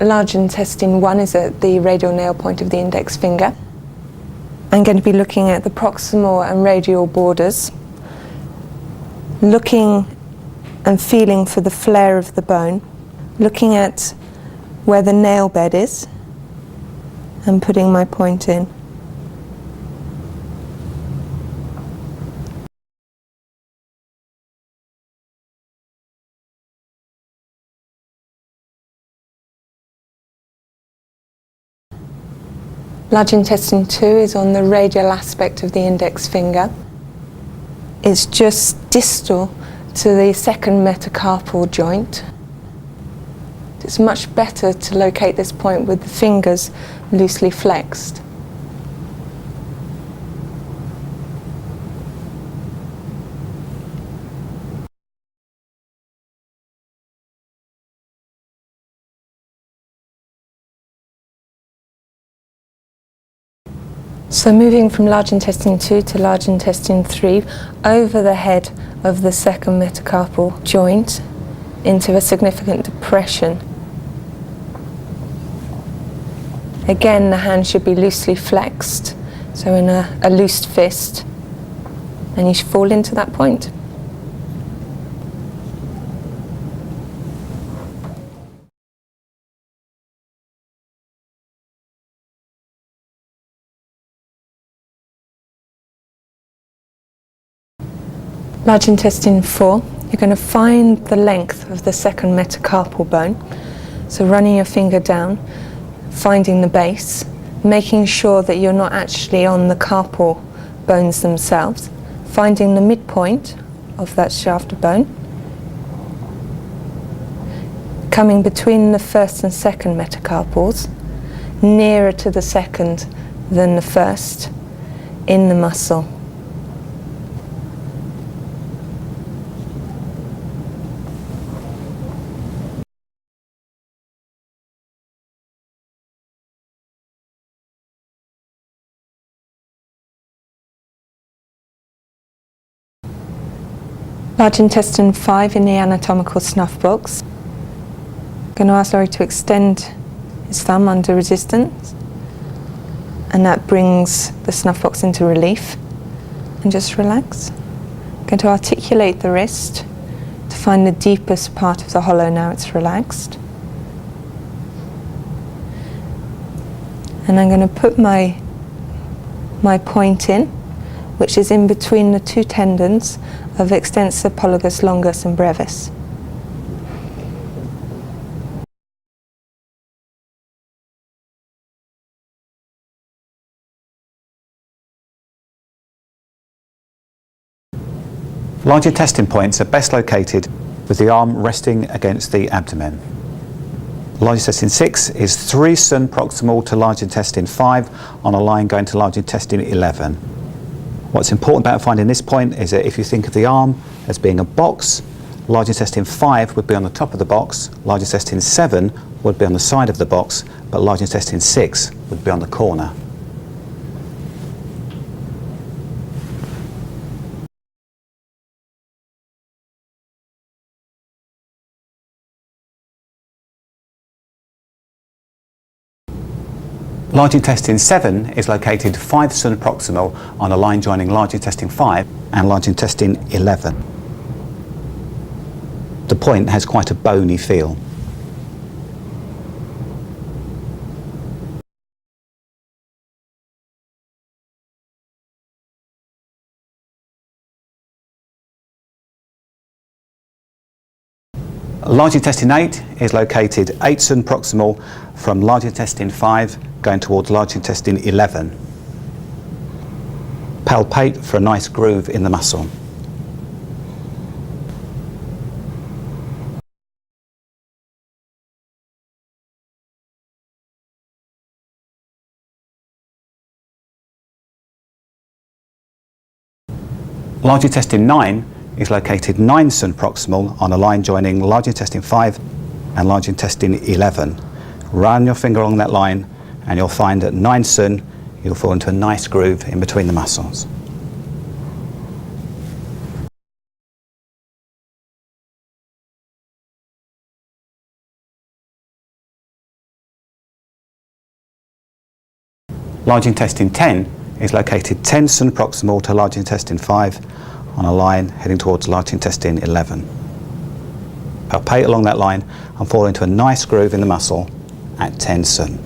Large intestine 1 is at the radial nail point of the index finger. I'm going to be looking at the proximal and radial borders, looking and feeling for the flare of the bone, looking at where the nail bed is and putting my point in. Large intestine 2 is on the radial aspect of the index finger. It's just distal to the second metacarpal joint. It's much better to locate this point with the fingers loosely flexed. So moving from large intestine 2 to large intestine 3, over the head of the second metacarpal joint into a significant depression. Again, the hand should be loosely flexed, so in a loose fist, and you should fall into that point. Large intestine 4, you're going to find the length of the second metacarpal bone. So running your finger down, finding the base, making sure that you're not actually on the carpal bones themselves, finding the midpoint of that shaft of bone, coming between the first and second metacarpals, nearer to the second than the first in the muscle. Large intestine 5 in the anatomical snuff box. I'm going to ask Laurie to extend his thumb under resistance, and that brings the snuff box into relief. And just relax. I'm going to articulate the wrist to find the deepest part of the hollow now it's relaxed. And I'm going to put my point in, which is in between the two tendons of extensor pollicis longus and brevis. Large intestine points are best located with the arm resting against the abdomen. Large intestine 6 is 3 cm proximal to large intestine 5 on a line going to large intestine 11. What's important about finding this point is that if you think of the arm as being a box, large intestine 5 would be on the top of the box, large intestine 7 would be on the side of the box, but large intestine 6 would be on the corner. Large intestine 7 is located 5 cm proximal on a line joining large intestine 5 and large intestine 11. The point has quite a bony feel. Large intestine 8 is located 8 cm proximal from large intestine 5 going towards large intestine 11. Palpate for a nice groove in the muscle. Large intestine 9 is located 9 cm proximal on a line joining large intestine 5 and large intestine 11. Run your finger along that line and you'll find at 9 cm you'll fall into a nice groove in between the muscles. Large intestine 10 is located 10 cm proximal to large intestine 5 on a line heading towards large intestine 11. Palpate along that line and fall into a nice groove in the muscle at 10 cm.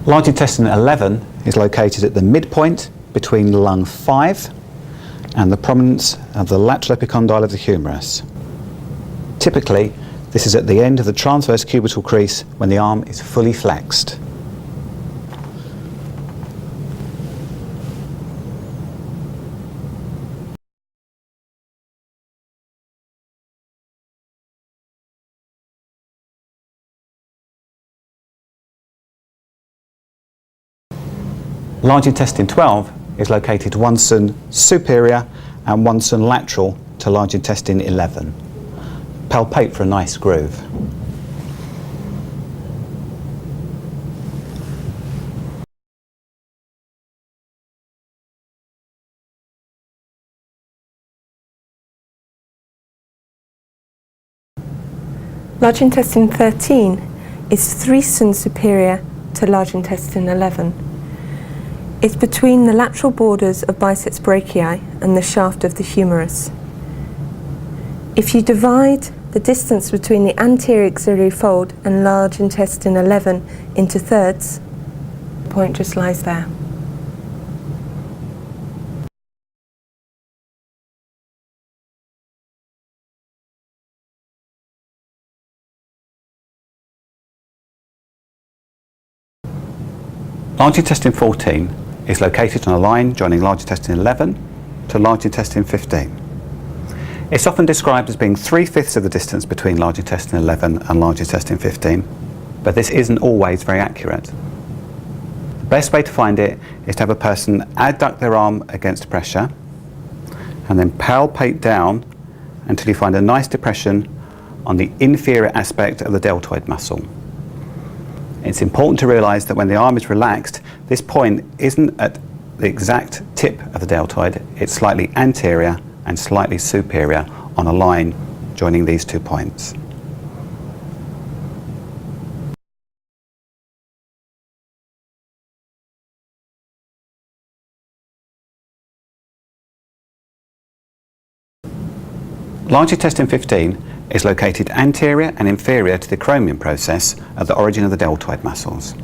Large intestine 11 is located at the midpoint between lung 5 and the prominence of the lateral epicondyle of the humerus. Typically, this is at the end of the transverse cubital crease when the arm is fully flexed. Large intestine 12 is located 1 cm superior and 1 cm lateral to large intestine 11. Palpate for a nice groove. Large intestine 13 is 3 cm superior to large intestine 11. It's between the lateral borders of biceps brachii and the shaft of the humerus. If you divide the distance between the anterior axillary fold and large intestine 11 into thirds, the point just lies there. Large intestine 14 is located on a line joining large intestine 11 to large intestine 15. It's often described as being 3/5 of the distance between large intestine 11 and large intestine 15, but this isn't always very accurate. The best way to find it is to have a person adduct their arm against pressure and then palpate down until you find a nice depression on the inferior aspect of the deltoid muscle. It's important to realise that when the arm is relaxed, this point isn't at the exact tip of the deltoid, it's slightly anterior and slightly superior on a line joining these 2 points. Large intestine 15 is located anterior and inferior to the acromion process at the origin of the deltoid muscles.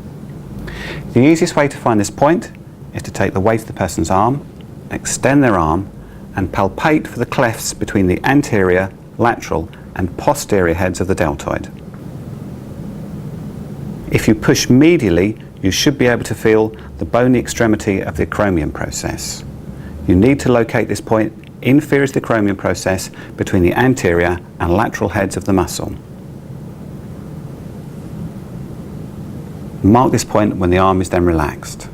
The easiest way to find this point is to take the weight of the person's arm, extend their arm, and palpate for the clefts between the anterior, lateral, and posterior heads of the deltoid. If you push medially, you should be able to feel the bony extremity of the acromion process. You need to locate this point inferior to the acromion process between the anterior and lateral heads of the muscle. Mark this point when the arm is then relaxed.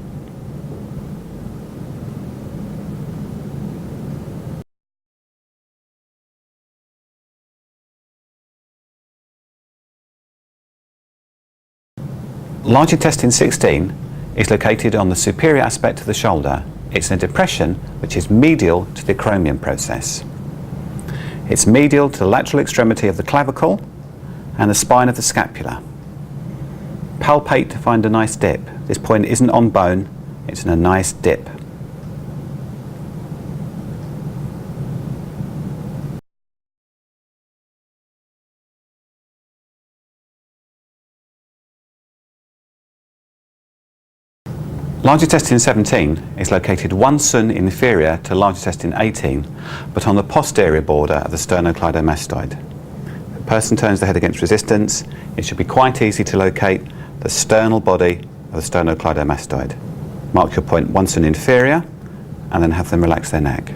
Large intestine 16 is located on the superior aspect of the shoulder. It's in a depression which is medial to the acromion process. It's medial to the lateral extremity of the clavicle and the spine of the scapula. Palpate to find a nice dip. This point isn't on bone, it's in a nice dip. Large intestine 17 is located 1 cm inferior to large intestine 18, but on the posterior border of the sternocleidomastoid. If the person turns the head against resistance, it should be quite easy to locate the sternal body of the sternocleidomastoid. Mark your point 1 cm inferior, and then have them relax their neck.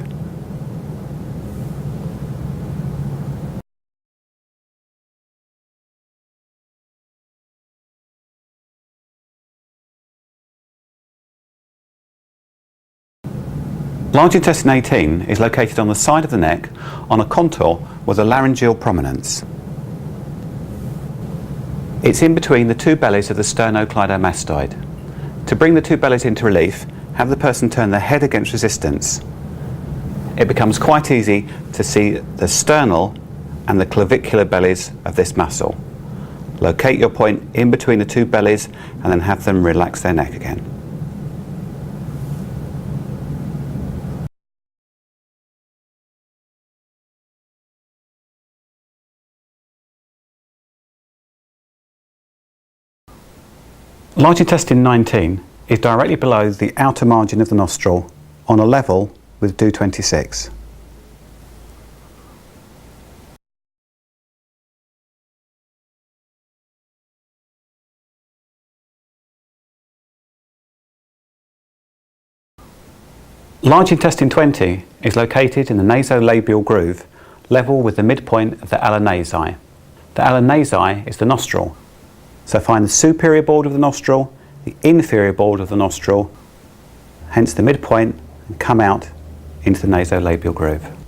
Large intestine 18 is located on the side of the neck on a contour with a laryngeal prominence. It's in between the 2 bellies of the sternocleidomastoid. To bring the 2 bellies into relief, have the person turn their head against resistance. it becomes quite easy to see the sternal and the clavicular bellies of this muscle. Locate your point in between the two bellies and then have them relax their neck again. Large intestine 19 is directly below the outer margin of the nostril on a level with DO26. Large intestine 20 is located in the nasolabial groove, level with the midpoint of the ala nasi. The ala nasi is the nostril, so find the superior border of the nostril, the inferior border of the nostril, hence the midpoint, and come out into the nasolabial groove.